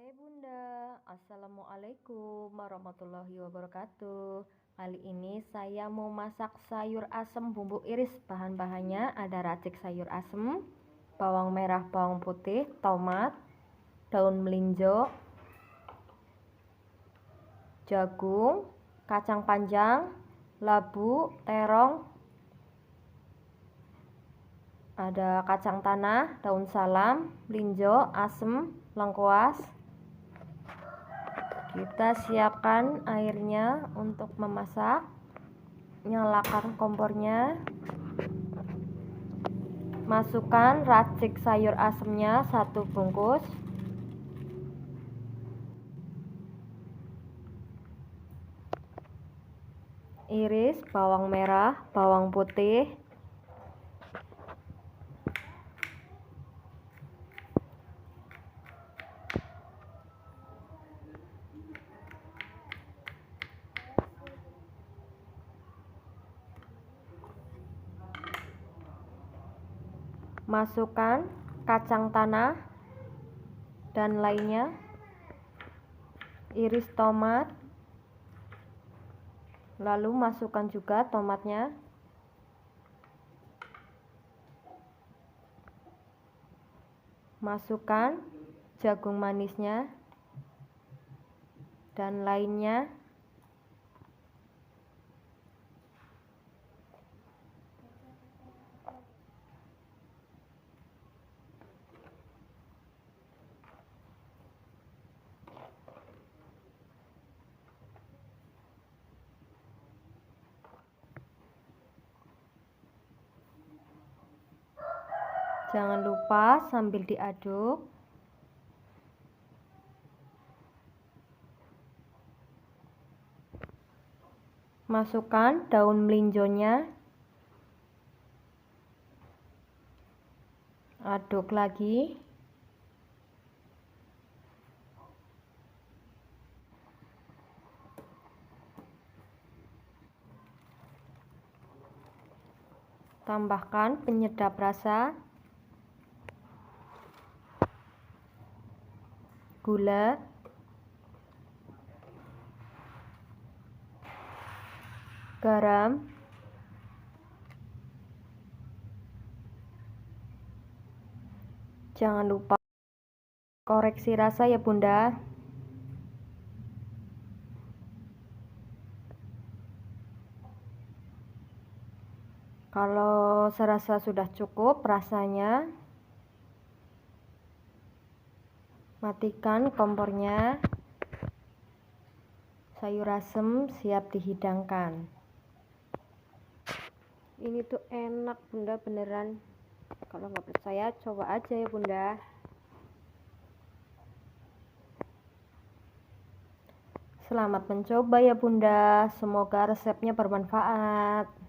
Hai Bunda, Assalamualaikum warahmatullahi wabarakatuh. Kali ini saya mau masak sayur asem bumbu iris. Bahan-bahannya ada racik sayur asem, bawang merah, bawang putih, tomat, daun melinjo, jagung, kacang panjang, labu, terong, ada kacang tanah, daun salam, melinjo, asem, lengkuas. Kita siapkan airnya untuk memasak. Nyalakan kompornya. Masukkan racik sayur asemnya 1 bungkus. Iris bawang merah, bawang putih. Masukkan kacang tanah dan lainnya. Iris tomat. Lalu masukkan juga tomatnya. Masukkan jagung manisnya dan lainnya. Jangan lupa sambil diaduk. Masukkan daun melinjonya. Aduk lagi. Tambahkan penyedap rasa, gula, garam, jangan lupa koreksi rasa ya Bunda. Kalau serasa sudah cukup rasanya, matikan kompornya. Sayur asem siap dihidangkan. Ini tuh enak Bunda, beneran. Kalau nggak percaya coba aja ya Bunda. Selamat mencoba ya Bunda. Semoga resepnya bermanfaat.